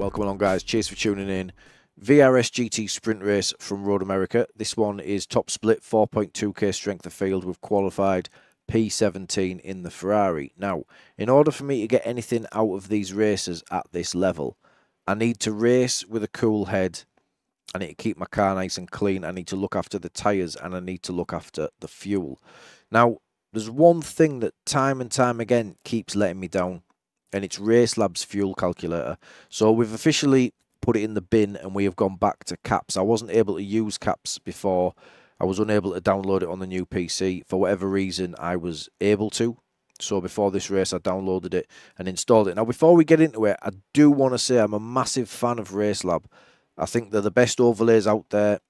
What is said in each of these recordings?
Welcome along, guys. Cheers for tuning in. VRS GT Sprint Race from Road America. This one is top split, 4.2k strength of field with qualified P17 in the Ferrari. Now, in order for me to get anything out of these races at this level, I need to race with a cool head. I need to keep my car nice and clean. I need to look after the tyres and I need to look after the fuel. Now, there's one thing that time and time again keeps letting me down, and it's RaceLabs fuel calculator. So we've officially put it in the bin and we have gone back to Kapps. I wasn't able to use Kapps before. I was unable to download it on the new PC. For whatever reason, I was able to. So before this race, I downloaded it and installed it. Now, before we get into it, I do want to say I'm a massive fan of RaceLab. I think they're the best overlays out there.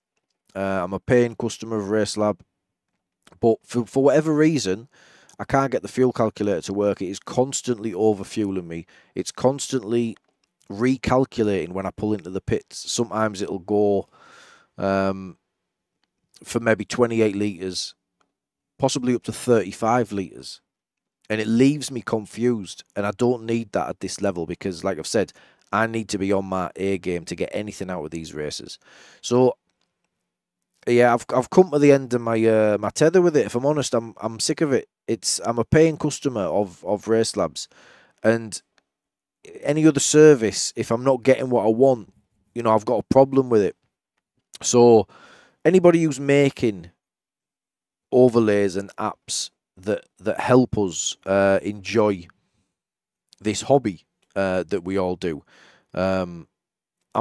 I'm a paying customer of RaceLab. But for whatever reason, I can't get the fuel calculator to work. It is constantly overfueling me. It's constantly recalculating when I pull into the pits. Sometimes it'll go for maybe 28 litres, possibly up to 35 litres. And it leaves me confused. And I don't need that at this level because, like I've said, I need to be on my A game to get anything out of these races. So, yeah, I've come to the end of my my tether with it. If I'm honest, I'm sick of it. I'm a paying customer of RaceLabs, and any other service, if I'm not getting what I want, you know, I've got a problem with it. So anybody who's making overlays and apps that help us enjoy this hobby that we all do, I'm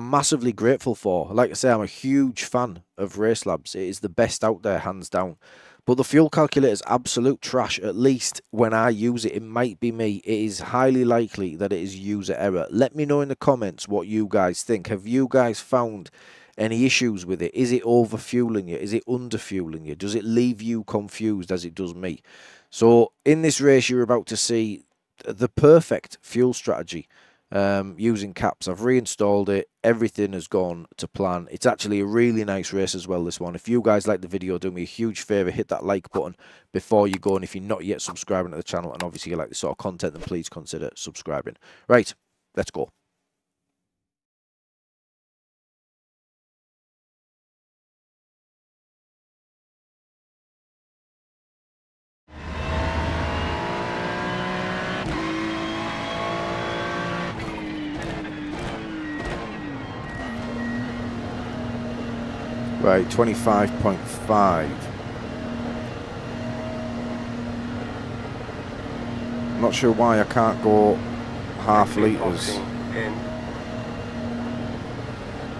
massively grateful for. Like I say, I'm a huge fan of RaceLabs. It is the best out there, hands down. But the fuel calculator is absolute trash, at least when I use it. It might be me. It is highly likely that it is user error. Let me know in the comments what you guys think. Have you guys found any issues with it? Is it overfueling you? Is it underfueling you? Does it leave you confused as it does me? So in this race, you're about to see the perfect fuel strategy. Using Kapps. I've reinstalled it. Everything has gone to plan. It's actually a really nice race as well, this one. If you guys like the video, do me a huge favour, hit that like button before you go. And if you're not yet subscribing to the channel and obviously you like this sort of content, then please consider subscribing. Right, let's go. Right, 25.5. I'm not sure why I can't go half litres.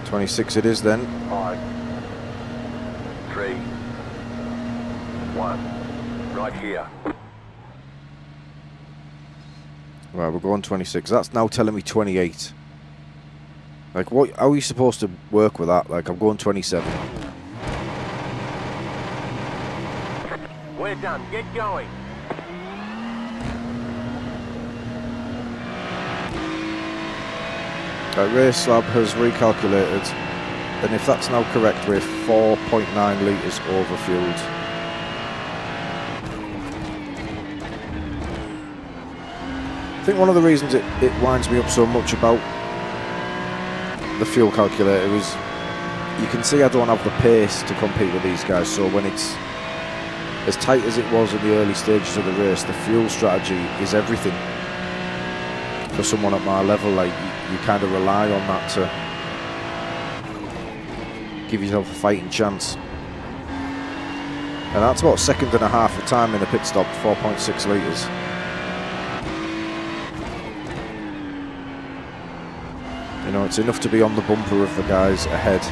26 it is then. 5, 3, 1. Right here. Right, we're going 26. That's now telling me 28. Like, what? How are you supposed to work with that? Like, I'm going 27. We're done. Get going. RaceLab has recalculated, and if that's now correct, we're 4.9 litres overfueled. I think one of the reasons it winds me up so much about the fuel calculator is you can see I don't have the pace to compete with these guys. So when it's as tight as it was in the early stages of the race, the fuel strategy is everything for someone at my level. Like, you kind of rely on that to give yourself a fighting chance. And that's about a second and a half of time in a pit stop, 4.6 litres. You know, it's enough to be on the bumper of the guys ahead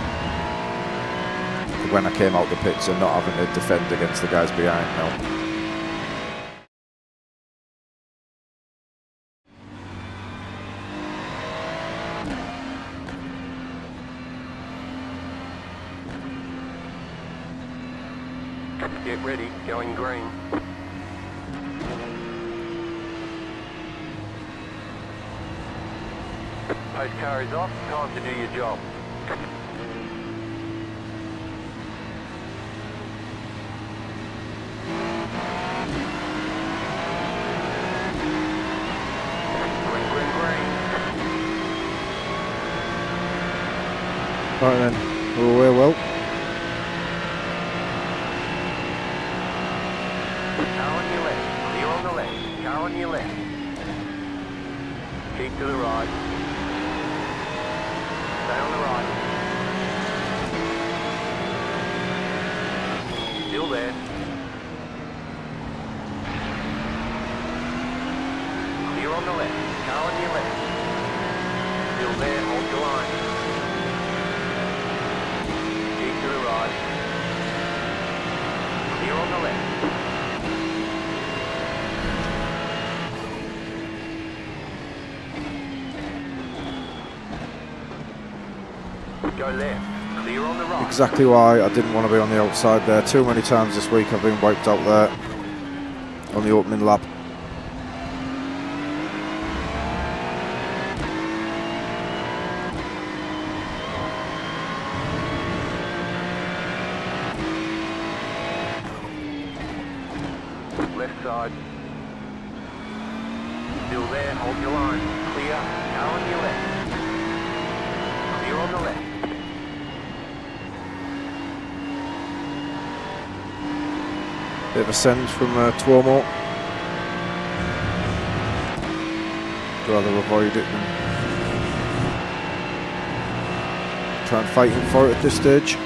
when I came out the pits and not having to defend against the guys behind now. Get ready. Going green. Post car is off. Time to do your job. Right then, we're away well. Car on your left. Clear on the left. Car on your left. Keep to the right. Stay on the right. Still there. Clear on the left. Car on your left. Still there. Hold your line. Keep to the right. Clear on the left. Go left. Clear on the right. Exactly why I didn't want to be on the outside there. Too many times this week I've been wiped out there on the opening lap. Left side. Still there, hold your line. Clear, car on your left. Clear on the left. Bit of a send from Tuomo. Rather avoid it than try and fight him for it at this stage.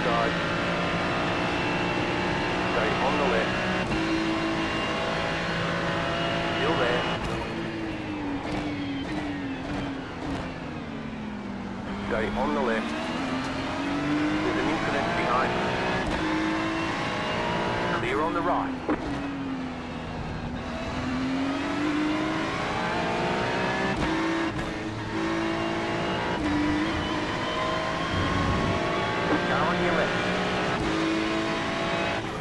Side. Stay on the left. Still there. Stay on the left. There's an incident behind you. Clear on the right. Car on your left.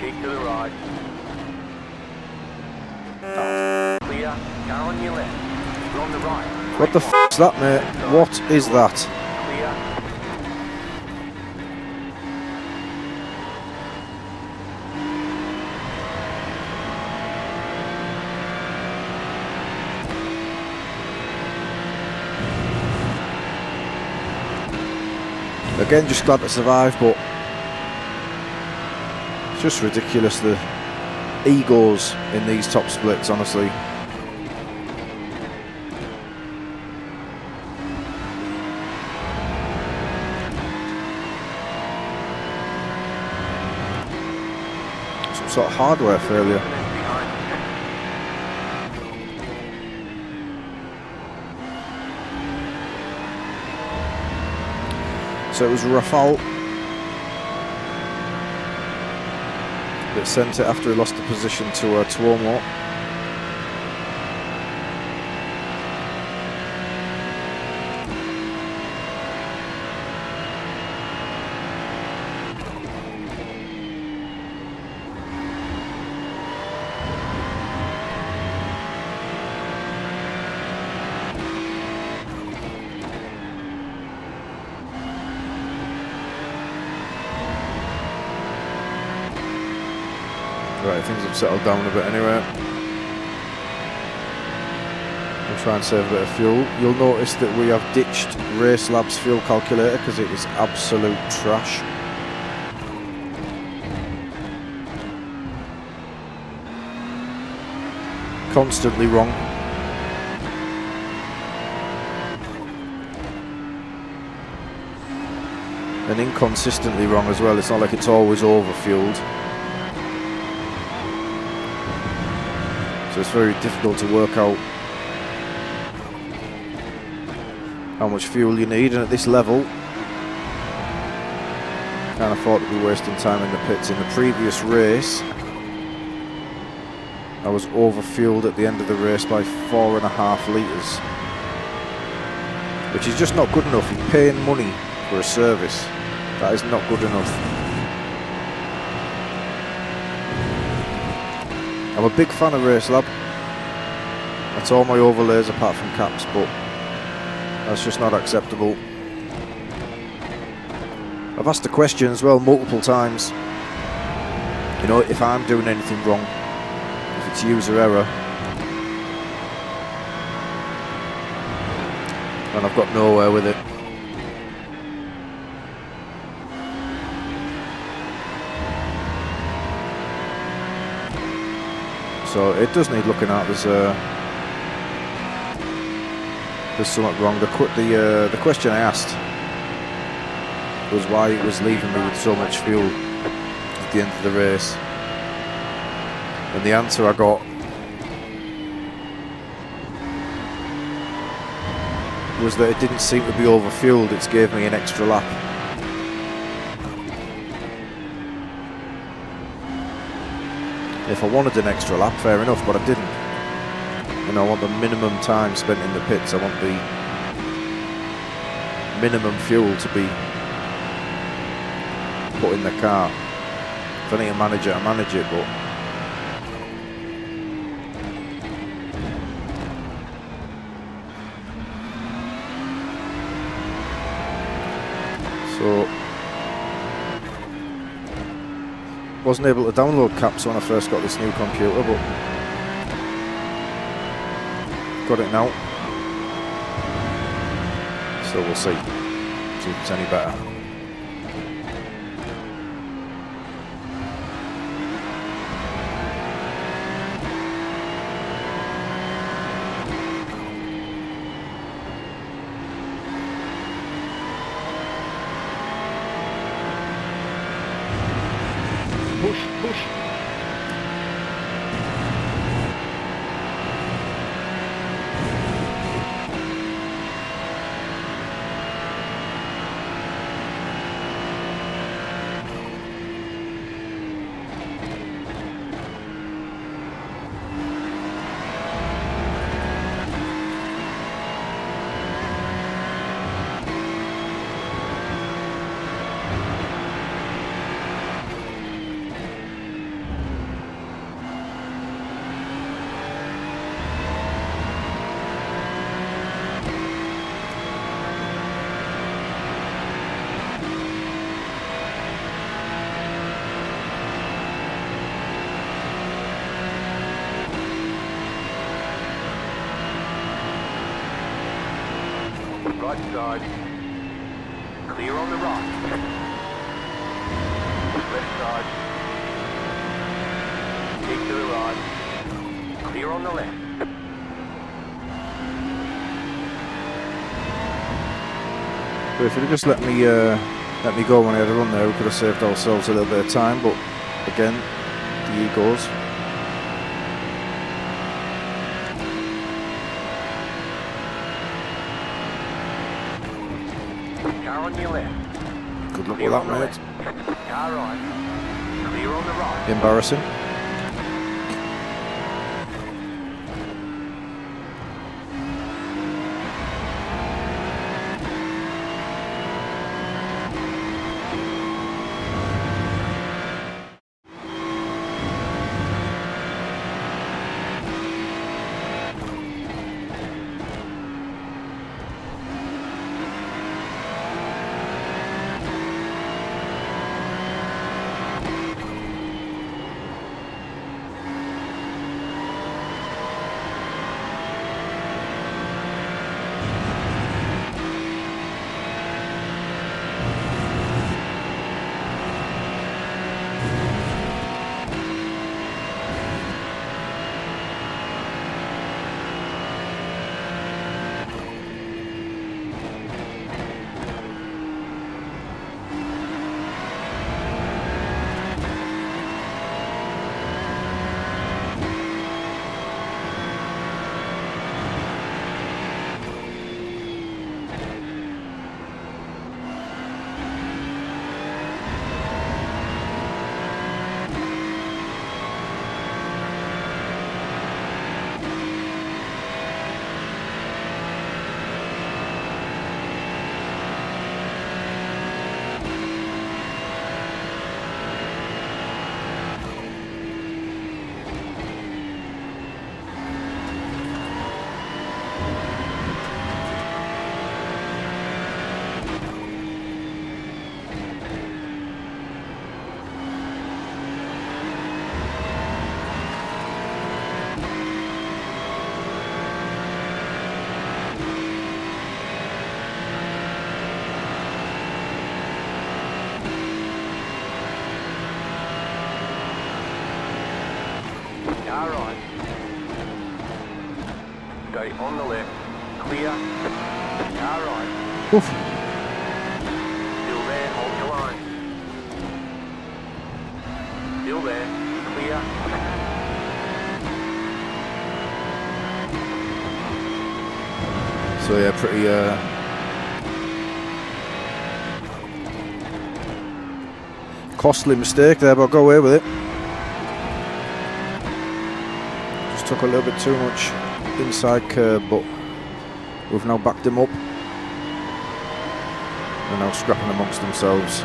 Keep to the right. Clear. Car on your left. You're on the right. What the f is that, mate? What is that? Clear. Again, just glad to survive, but it's just ridiculous, the egos in these top splits, honestly. Some sort of hardware failure. So it was Rafal that sent it after he lost the position to Tuomo. Right, things have settled down a bit anyway. We'll try and save a bit of fuel. You'll notice that we have ditched RaceLabs fuel calculator because it is absolute trash. constantly wrong. And inconsistently wrong as well. It's not like it's always over-fueled. So it's very difficult to work out how much fuel you need, and at this level can't afford to be wasting time in the pits. In the previous race I was over-fueled at the end of the race by 4.5 litres, which is just not good enough. You're paying money for a service. That is not good enough. I'm a big fan of RaceLab. That's all my overlays apart from Kapps, but that's just not acceptable. I've asked the question as well multiple times, you know, if I'm doing anything wrong, if it's user error, and I've got nowhere with it. So it does need looking at. There's something wrong. The question I asked was why it was leaving me with so much fuel at the end of the race, and the answer I got was that it didn't seem to be over-fueled. It gave me an extra lap. If I wanted an extra lap, fair enough, but I didn't. And I want the minimum time spent in the pits. I want the minimum fuel to be put in the car. If I need to manage it, I manage it, but so wasn't able to download Kapps when I first got this new computer, but got it now. So we'll see if it's any better. Push. Right side. Clear on the right. Left side. Keep to the right. Clear on the left. But if you'd just let me go when I had a run there, we could have saved ourselves a little bit of time. But again, the egos. Car on your left. Good luck with that, mate. Car right. Clear on the right. Embarrassing. Stay on the left. Clear. Car right. Oof. Still there, hold your line. Still there. Clear. So yeah, pretty costly mistake there, but I'll go away with it. Just took a little bit too much inside curb, but we've now backed them up. They're now scrapping amongst themselves.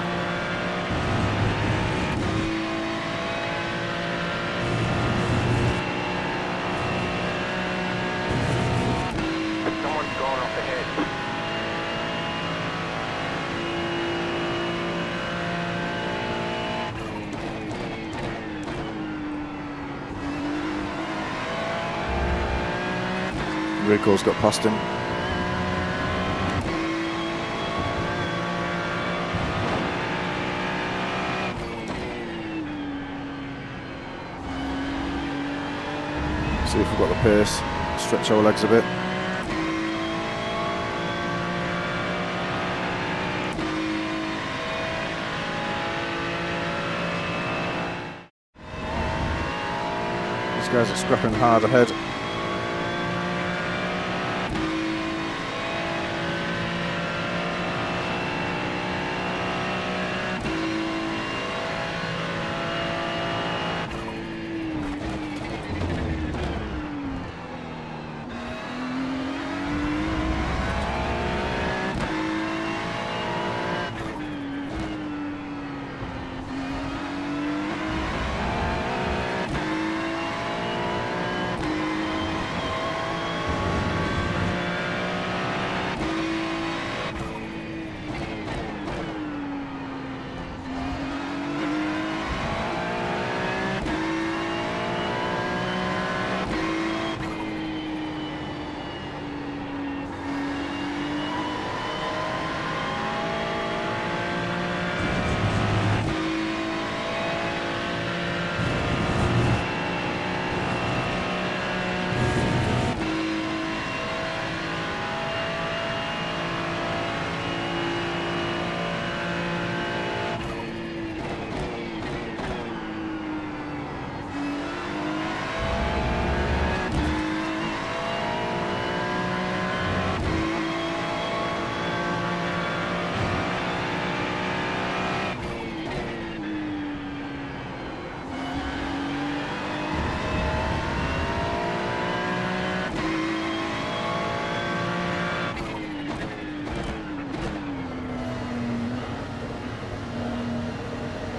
Someone's gone off ahead. Rico's got past him. See if we've got the pace. Stretch our legs a bit. These guys are scrapping hard ahead.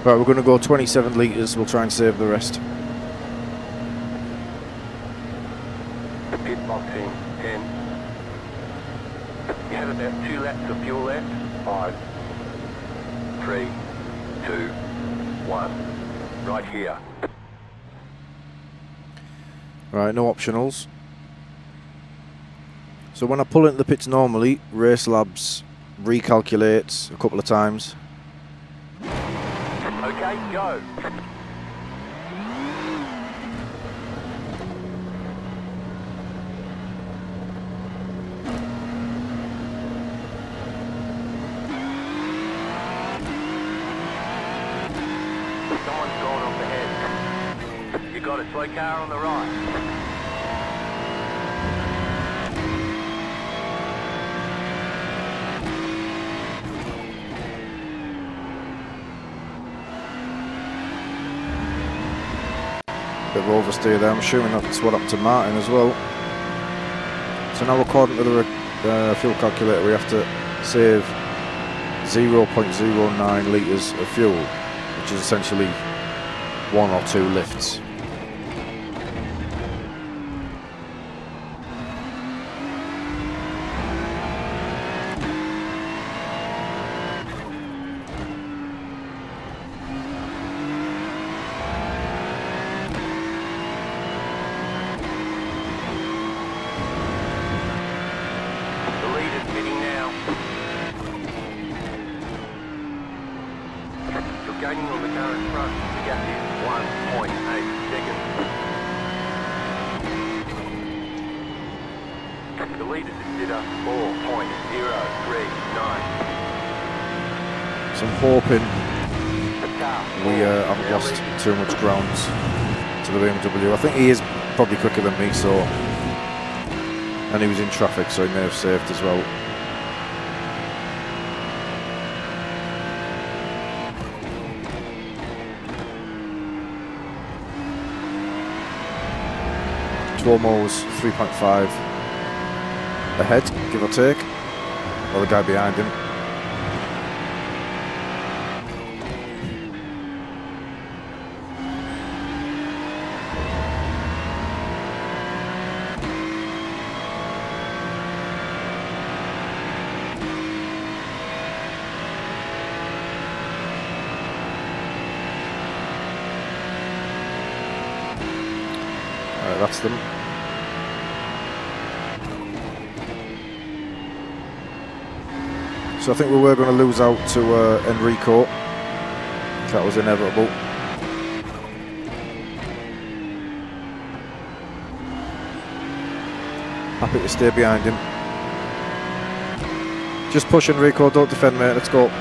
Right, we're going to go 27 litres, we'll try and save the rest. Pit box in 10. You have about 2 laps of fuel left. 5, 3, 2, 1. Right here. Right, no optionals. So when I pull into the pits normally, RaceLabs recalculates a couple of times. Okay, go. Someone's gone off ahead. You got a slow car on the right. Bit of oversteer there, I'm assuming that's what happened to Martin as well. So now according to the fuel calculator we have to save 0.09 litres of fuel, which is essentially 1 or 2 lifts. Gaining on the car in front. The gap is 1.8 seconds. The lead is consider 4.039. So I'm hoping The car we haven't now lost leading. too much ground to the BMW. I think he is probably quicker than me, so, and he was in traffic, so he may have saved as well. Tuomo's 3.5 ahead, give or take, or the guy behind him. That's them. So I think we were going to lose out to Enrico. That was inevitable. Happy to stay behind him. Just push Enrico, don't defend, mate. Let's go.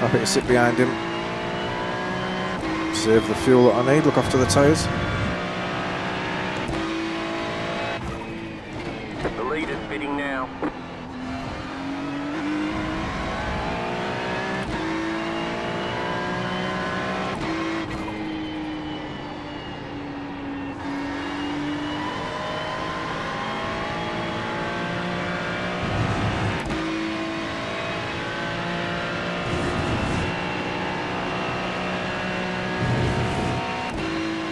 Happy to sit behind him. Save the fuel that I need, look after the tyres. The lead is pitting now.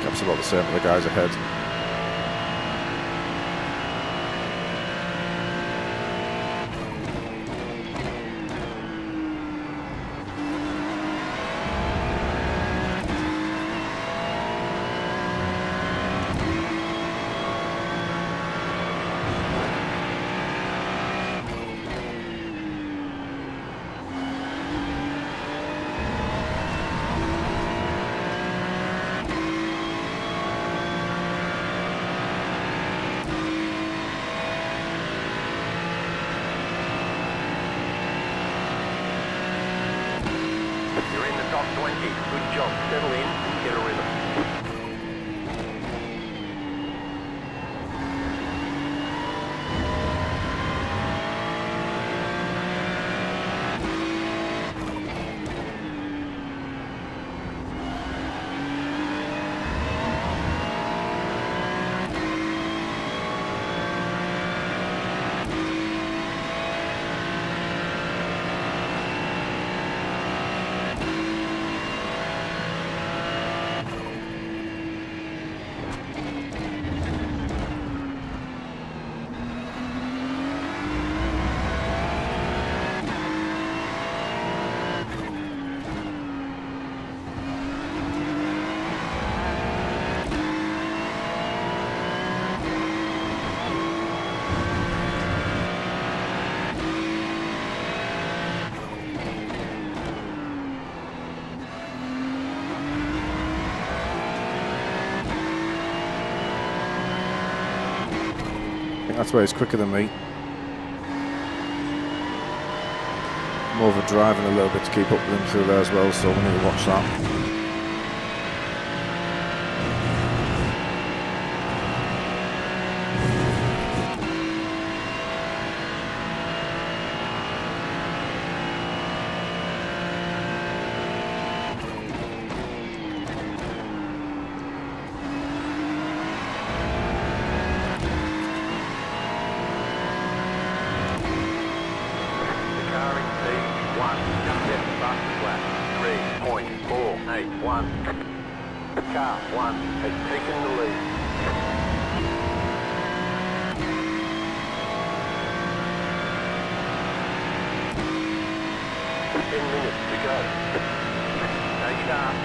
Kapps about the same for the guys ahead. You're in the top 20. Good job. Settle in and get a rhythm. I think that's where he's quicker than me. I'm overdriving a little bit to keep up with him through there as well, so we need to watch that. Car 1 has taken the lead. 10 minutes to go. Stay sharp.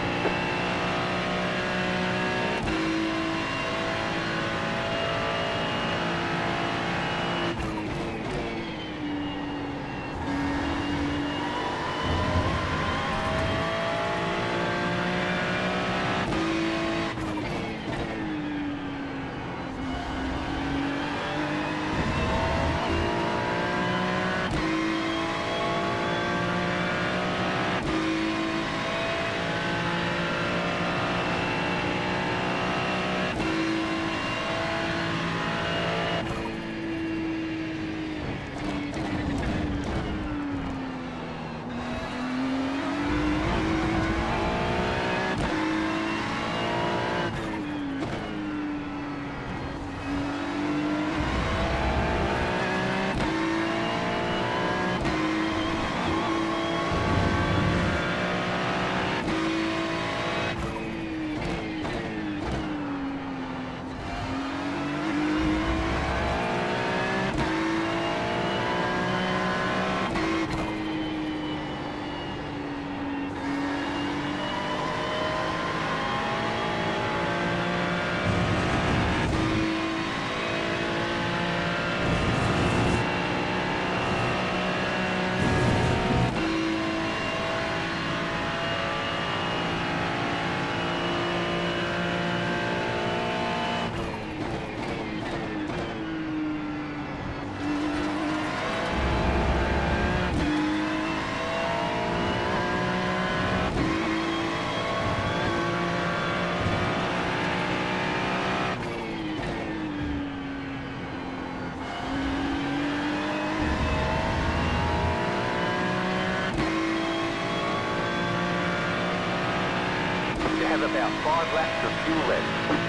Have about 5 laps of fuel left.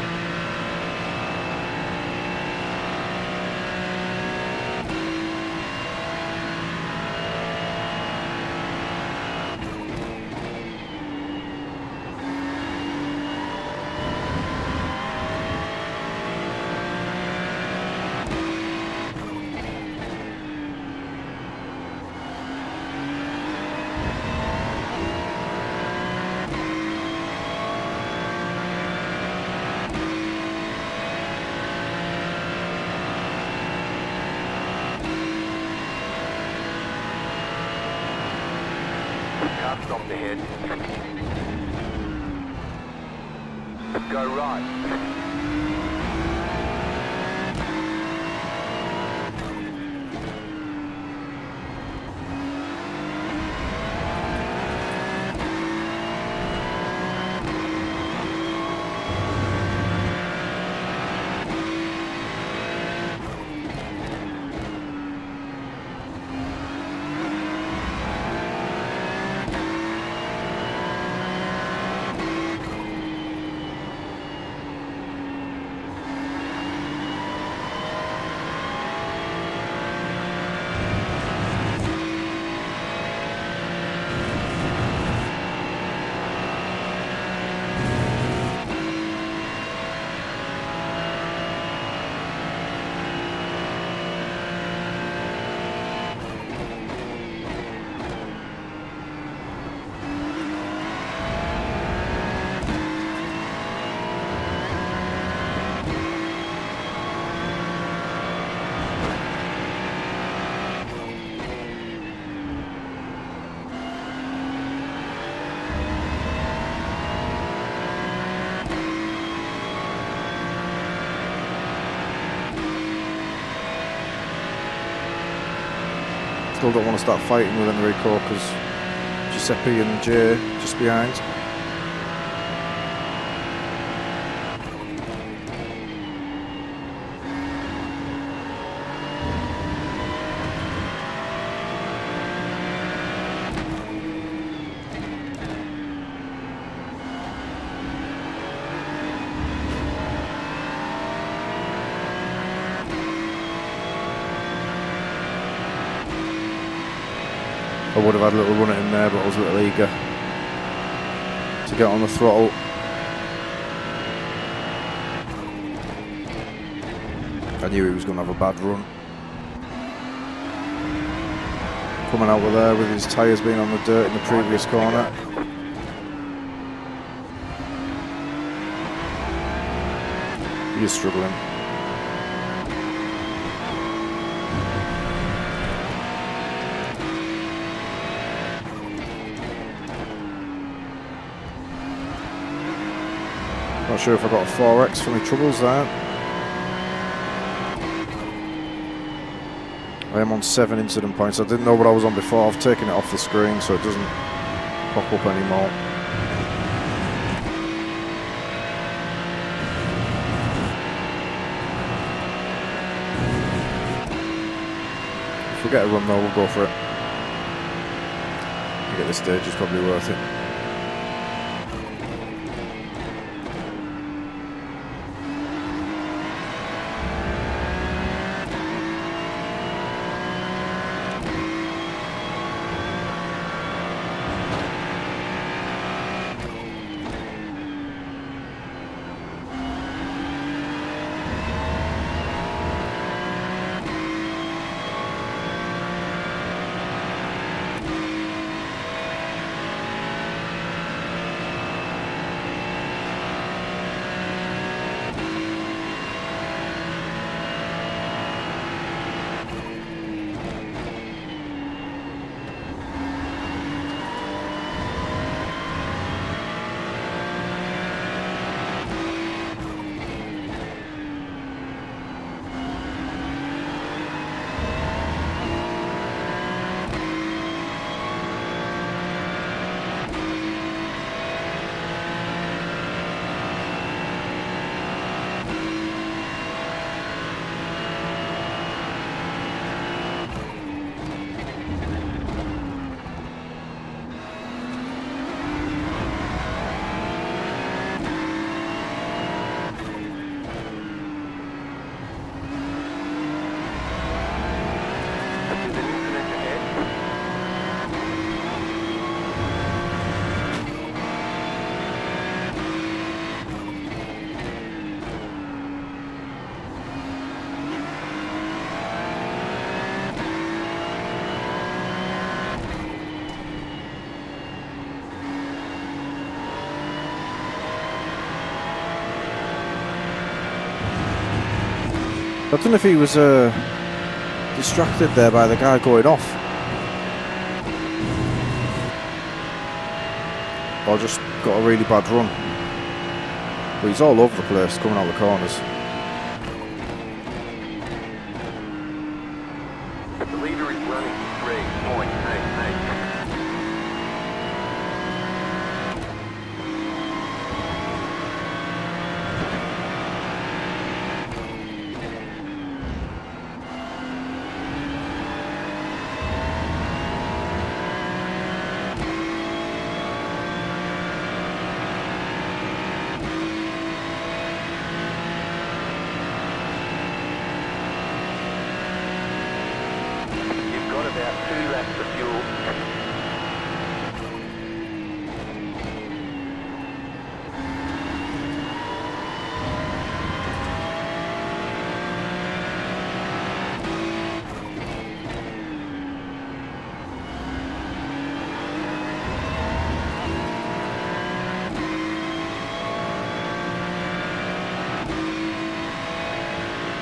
Kapps off the head. Go right. Still don't want to start fighting with Enrico because Giuseppe and Jay just behind. I would have had a little run at him there, but I was a little eager to get on the throttle. I knew he was going to have a bad run. Coming out of there with his tyres being on the dirt in the previous corner. He is struggling. Not sure if I got a 4X for my troubles there. I am on 7 incident points. I didn't know what I was on before. I've taken it off the screen so it doesn't pop up anymore. If we get a run though, we'll go for it. I think at this stage it's probably worth it. I don't know if he was distracted there by the guy going off, or just got a really bad run. But he's all over the place coming out the corners. The leader is running 3.88. About 2 laps of fuel.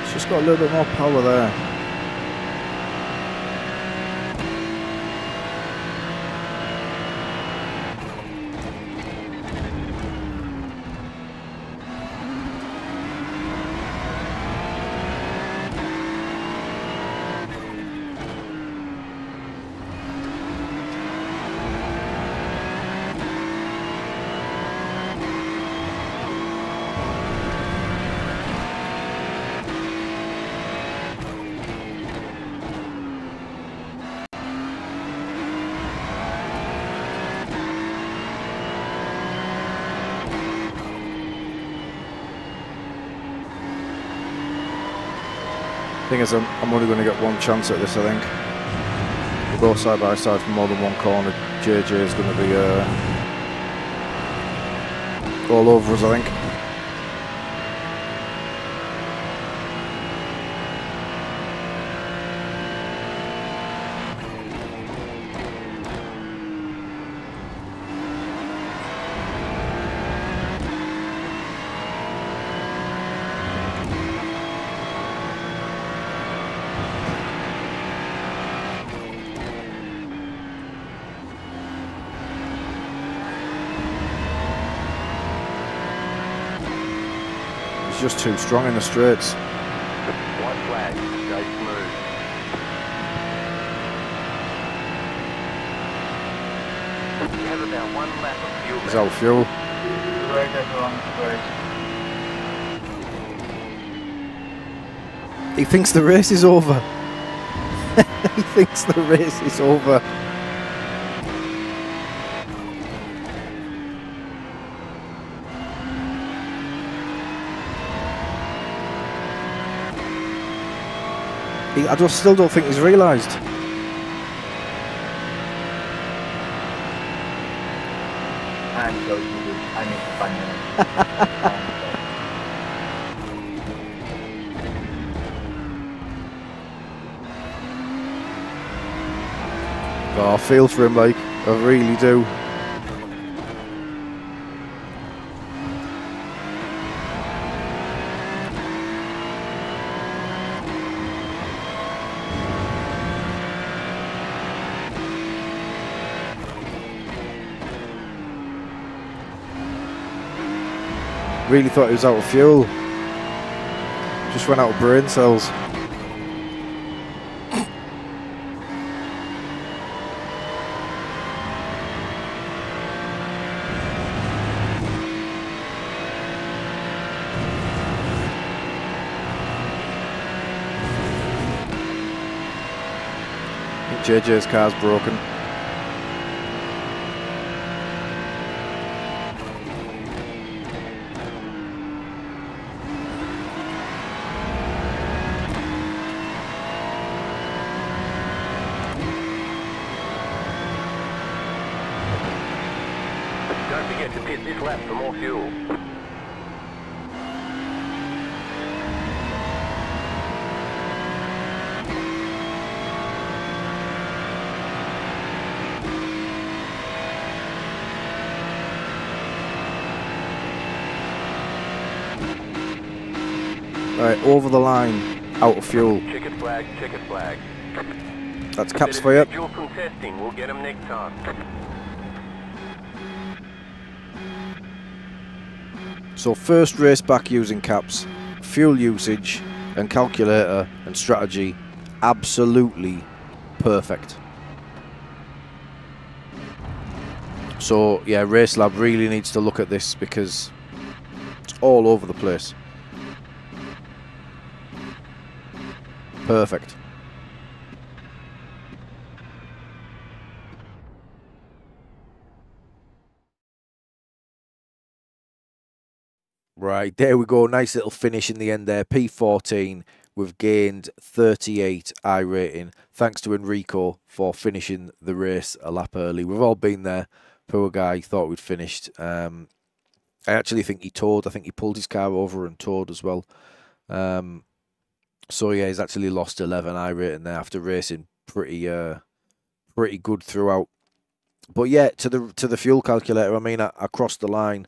It's just got a little bit more power there. Thing is, I'm only going to get one chance at this, I think. We'll go side by side for more than one corner. JJ is going to be all over us, I think. He's just too strong in the straights. White flag, stay smooth. You have about 1 lap of fuel. He's out of fuel. Right, everyone, right. He thinks the race is over. He thinks the race is over. I still don't think he's realised. I'm so stupid. I need to find him. Oh, I feel for him, like, I really do. Really thought he was out of fuel. Just ran out of brain cells. I think JJ's car's broken. Don't forget to pit this lap for more fuel. Right, over the line, out of fuel. Checkered flag, checkered flag. That's Kapps for you. Schedule some testing. We'll get them next time. So first race back using Kapps, fuel usage and calculator and strategy, absolutely perfect. So yeah, RaceLab really needs to look at this because it's all over the place. Perfect. Right, there we go. Nice little finish in the end there. P14. We've gained 38 I rating. Thanks to Enrico for finishing the race a lap early. We've all been there. Poor guy, thought we'd finished. I actually think he towed. I think he pulled his car over and towed as well. So yeah, he's actually lost 11 I rating there after racing pretty good throughout. But yeah, to the fuel calculator, I mean, I crossed the line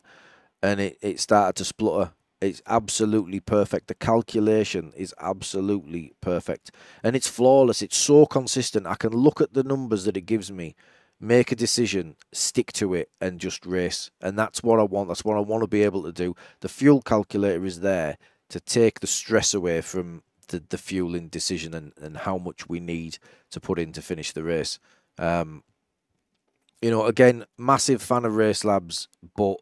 and it started to splutter. It's absolutely perfect. The calculation is absolutely perfect. And it's flawless. It's so consistent. I can look at the numbers that it gives me, make a decision, stick to it, and just race. And that's what I want. That's what I want to be able to do. The fuel calculator is there to take the stress away from the fueling decision and how much we need to put in to finish the race. You know, again, massive fan of RaceLabs, but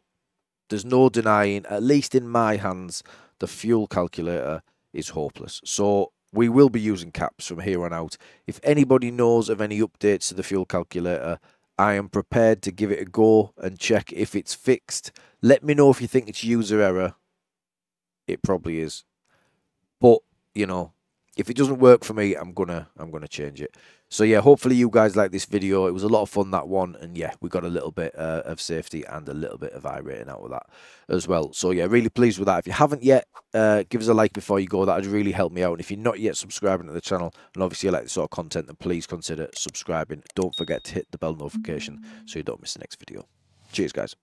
there's no denying, at least in my hands, the fuel calculator is hopeless. So we will be using Kapps from here on out. If anybody knows of any updates to the fuel calculator, I am prepared to give it a go and check if it's fixed. Let me know if you think it's user error. It probably is. But, you know, if it doesn't work for me, I'm gonna change it. So yeah, hopefully you guys like this video. It was a lot of fun, that one, and yeah, we got a little bit of safety and a little bit of I rating out of that as well. So yeah, really pleased with that. If you haven't yet, give us a like before you go. That would really help me out. And if you're not yet subscribing to the channel, and obviously you like this sort of content, then please consider subscribing. Don't forget to hit the bell notification so you don't miss the next video. Cheers, guys.